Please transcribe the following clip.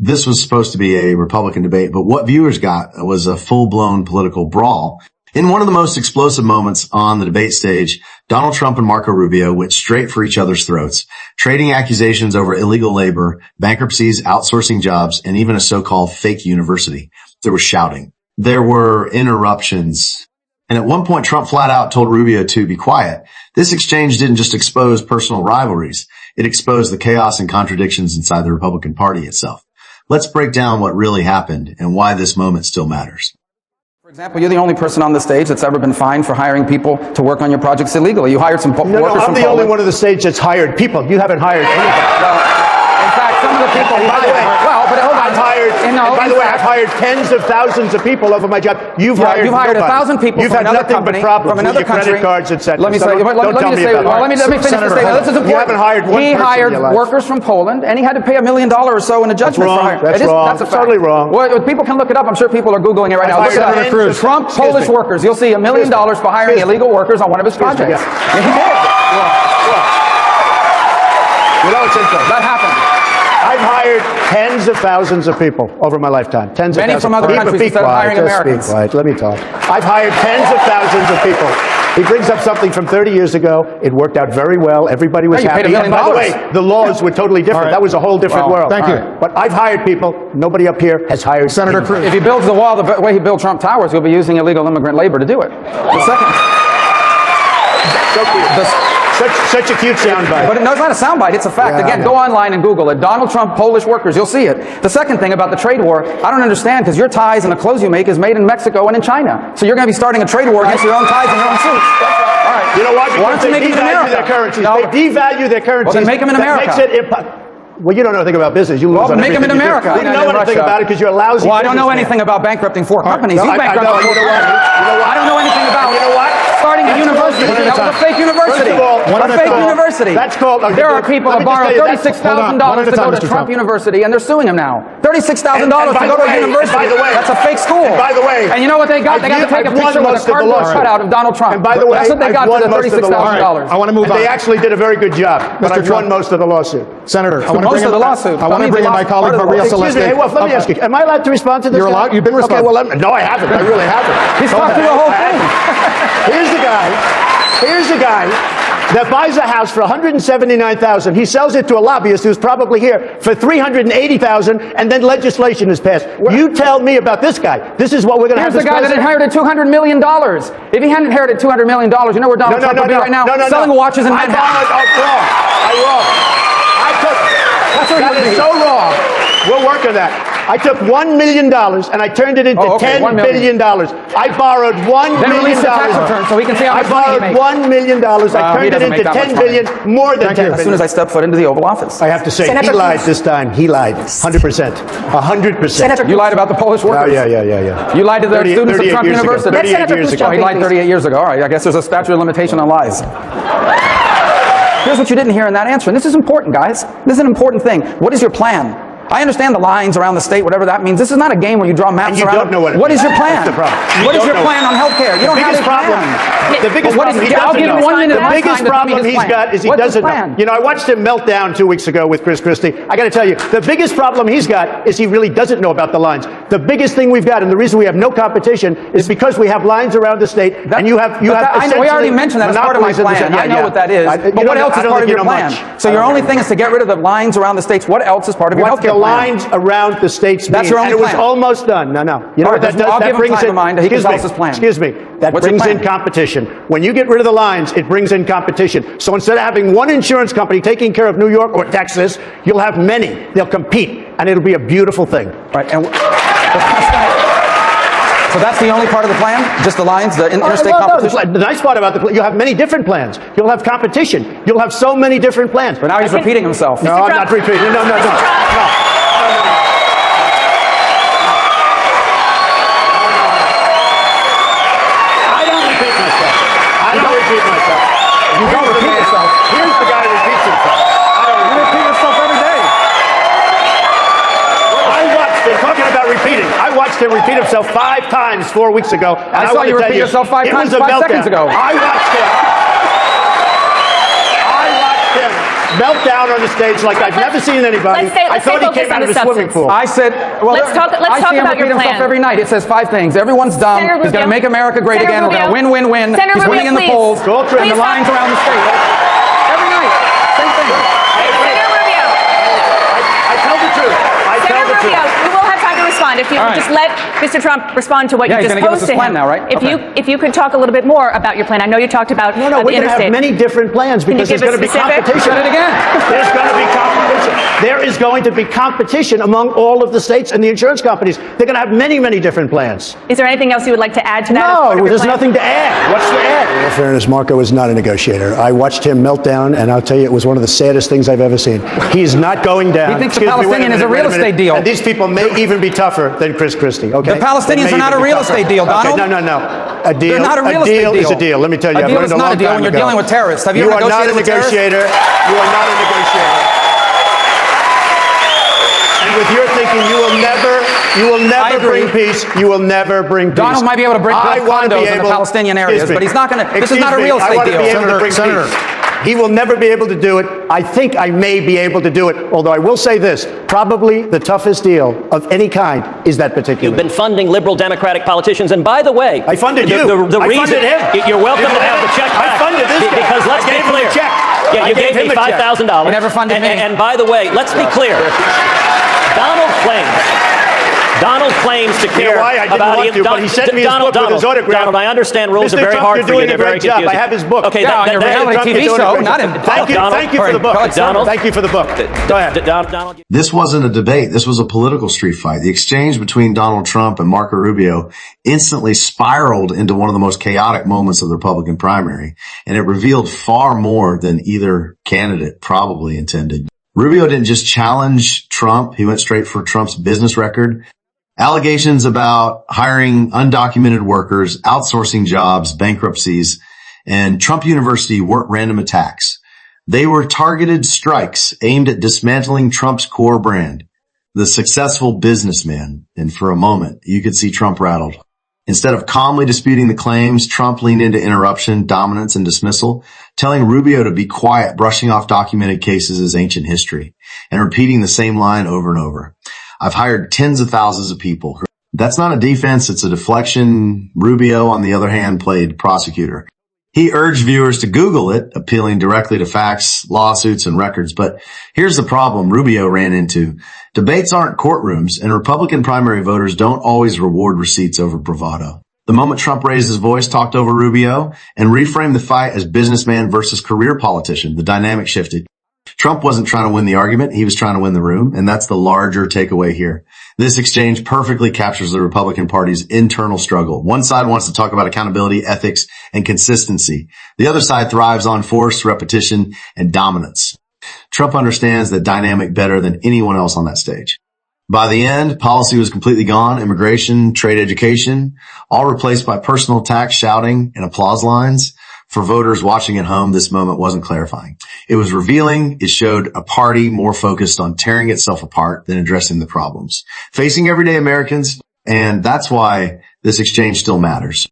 this was supposed to be a Republican debate, but what viewers got was a full-blown political brawl. In one of the most explosive moments on the debate stage, Donald Trump and Marco Rubio went straight for each other's throats, trading accusations over illegal labor, bankruptcies, outsourcing jobs, and even a so-called fake university. There was shouting. There were interruptions. And at one point, Trump flat out told Rubio to be quiet. This exchange didn't just expose personal rivalries. It exposed the chaos and contradictions inside the Republican Party itself. Let's break down what really happened and why this moment still matters. For example, you're the only person on the stage that's ever been fined for hiring people to work on your projects illegally. You hired some workers from Poland. I'm the only one on the stage that's hired people. You haven't hired anybody. In fact, some of the people... By the way, I've hired tens of thousands of people over my job. You've hired 1,000 people You've from had another company, from another credit cards, etc. Let me say, let me finish this statement. This is important. You haven't hired one person. He hired workers from Poland, and he had to pay $1 million or so in a judgment. That's wrong. That's totally wrong. Well, people can look it up. I'm sure people are Googling it right now. Look at Trump, Polish workers. You'll see $1 million for hiring illegal workers on one of his projects. He did. You know what's interesting? That happened. I've hired tens of thousands of people over my lifetime. Tens of thousands. Many from other countries instead of hiring Americans. Be quiet. Let me talk. I've hired tens of thousands of people. He brings up something from 30 years ago. It worked out very well. Everybody was happy. And by the way, the laws were totally different. That was a whole different world. Thank you. But I've hired people. Nobody up here has hired Senator Cruz. If he builds the wall the way he built Trump Towers, he'll be using illegal immigrant labor to do it. The second... Such a cute soundbite. But no, it's not a soundbite. It's a fact. Again, go online and Google it. Donald Trump, Polish workers. You'll see it. The second thing about the trade war, I don't understand, because your ties and the clothes you make is made in Mexico and in China. So you're going to be starting a trade war against your own ties and your own suits. All right. You know why? Why don't you make them in America? Their currencies. No. They devalue their currencies. Well, then make them in America. That makes it well, you don't know anything about business. You lose on make them in America. You don't know anything about it because you're a lousy Well, I don't know anything about bankrupting four companies. No, You bankrupted four companies. I don't know anything about You know what? starting a university. That was a fake university. A fake university. That's called... There are people that borrowed $36,000 to go to Trump University, and they're suing him now. $36,000 to go to a university. That's a fake school. And by the way... And you know what they got? They got to take a picture with a cardboard cutout of Donald Trump. And by the way, that's what they got for the $36,000. I want to move on. They actually did a very good job, but I've won most of the lawsuit. Senator, I want to bring in my colleague Maria Celeste. Excuse me, well, let me ask you, am I allowed to respond to this? You're allowed? You've been responsible. Okay, well, no, I haven't. I really haven't. He's talked through the whole thing. Here's the guy that buys a house for $179,000. He sells it to a lobbyist who's probably here for $380,000, and then legislation is passed. You tell me about this guy. This is what we're going to have. Here's the guy that inherited $200 million. If he hadn't inherited $200 million, you know where Donald Trump would be right now? Selling watches in Manhattan. That is so wrong. We'll work on that. I took $1 million and I turned it into $10 billion. I borrowed $1 million. So we can see how much I borrowed $1 million. I turned it into $10 billion, more than $10 billion. As soon as I step foot into the Oval Office. I have to say, he lied this time. He lied. 100%. 100%. You lied about the Polish workers. Yeah. You lied to the students of Trump University. 38 years ago. Oh, he lied 38 years ago. All right, I guess there's a statute of limitation on lies. Here's what you didn't hear in that answer, and this is important, guys. This is an important thing. What is your plan? I understand the lines around the state, whatever that means. This is not a game where you draw maps around. You don't know what it means. What is your plan? That's the problem. What is your plan on health care? You don't have a plan. The biggest problem he doesn't know. The biggest problem he's got is he doesn't know. You know, I watched him melt down 2 weeks ago with Chris Christie. I got to tell you, the biggest problem he's got is he really doesn't know about the lines. The biggest thing we've got, and the reason we have no competition, is because we have lines around the state, and you have essentially... We already mentioned that as part of my plan. I know what that is. But what else is part of your plan? So your only thing is to get rid of the lines around the states. What else is part of your health care plan? The lines around the states. That's your only plan. It was plan. Almost done. No. You know what that does? I'll give him brings time of mind. He can tell us his plan. Excuse me. That brings in competition. When you get rid of the lines, it brings in competition. So instead of having one insurance company taking care of New York or Texas, you'll have many. They'll compete, and it'll be a beautiful thing. Right. And so that's the only part of the plan? Just the lines, the interstate competition? The nice part about the plan, you'll have many different plans. You'll have competition. You'll have so many different plans. But now he's repeating himself. No, I'm not repeating. No. You don't repeat yourself. Here's the guy who repeats himself. You repeat yourself every day. They're talking about repeating. I watched him repeat himself 5 times 4 weeks ago. And I saw you repeat yourself 5 times 5 seconds ago. I watched him meltdown on the stage like I've never seen anybody. I thought he came out of a swimming pool. I said, well, let's talk about your plan. Every night. It says 5 things. Everyone's dumb. He's going to make America great again. We're going to win, win, win. He's winning in the polls. And the lines around the state. Every night. Same thing. Senator Rubio. I tell the truth. Senator Rubio, we will have time to respond. If you would just let Mr. Trump respond to what you just posed to him. Now, right? If you could talk a little bit more about your plan. I know you talked about No, we're going to have many different plans because there's going to be competition. Say it again. There's going to be competition. There is going to be competition among all of the states and the insurance companies. They're going to have many, many different plans. Is there anything else you would like to add to that? No, there's nothing to add. What's to add? In all fairness, Marco is not a negotiator. I watched him melt down, and I'll tell you, it was one of the saddest things I've ever seen. He is not going down. He thinks the Palestinian is a real estate deal. And these people may even be tougher than Chris Christie, okay? The Palestinians are not a real estate deal, Donald. Okay, no. A deal, They're not a real estate deal. Is a deal. Let me tell you, a deal is not a deal when you're dealing with terrorists. Have you ever negotiated with terrorists? You are not a negotiator. And with your thinking, you will never bring peace. You will never bring peace. Donald might be able to bring condos in the Palestinian areas, but he's not going to. This is not a real estate deal. Senator. He will never be able to do it. I think I may be able to do it, although I will say this, probably the toughest deal of any kind is that particular. You've been funding liberal Democratic politicians, and by the way, I funded you. The reason funded him. You're welcome to have the check back. I funded this guy. Because let's be clear. Yeah, you gave me $5,000. You never funded me. And by the way, let's be clear. Donald claims to care about him. But he sent me his book with his autograph. Donald, I understand rules are very hard for you. They're very confusing. I have his book. Okay, on your reality TV show, not in. Thank you for the book. Donald, thank you for the book. Go ahead. Donald. This wasn't a debate. This was a political street fight. The exchange between Donald Trump and Marco Rubio instantly spiraled into one of the most chaotic moments of the Republican primary, and it revealed far more than either candidate probably intended. Rubio didn't just challenge Trump. He went straight for Trump's business record. Allegations about hiring undocumented workers, outsourcing jobs, bankruptcies, and Trump University weren't random attacks. They were targeted strikes aimed at dismantling Trump's core brand, the successful businessman. And for a moment, you could see Trump rattled. Instead of calmly disputing the claims, Trump leaned into interruption, dominance, and dismissal, telling Rubio to be quiet, brushing off documented cases as ancient history, and repeating the same line over and over. I've hired tens of thousands of people. That's not a defense. It's a deflection. Rubio, on the other hand, played prosecutor. He urged viewers to Google it, appealing directly to facts, lawsuits, and records. But here's the problem Rubio ran into. Debates aren't courtrooms, and Republican primary voters don't always reward receipts over bravado. The moment Trump raised his voice, talked over Rubio, and reframed the fight as businessman versus career politician, the dynamic shifted. Trump wasn't trying to win the argument. He was trying to win the room. And that's the larger takeaway here. This exchange perfectly captures the Republican Party's internal struggle. One side wants to talk about accountability, ethics, and consistency. The other side thrives on force, repetition, and dominance. Trump understands that dynamic better than anyone else on that stage. By the end, policy was completely gone. Immigration, trade, education, all replaced by personal attacks, shouting, and applause lines. For voters watching at home, this moment wasn't clarifying. It was revealing. It showed a party more focused on tearing itself apart than addressing the problems facing everyday Americans. And that's why this exchange still matters.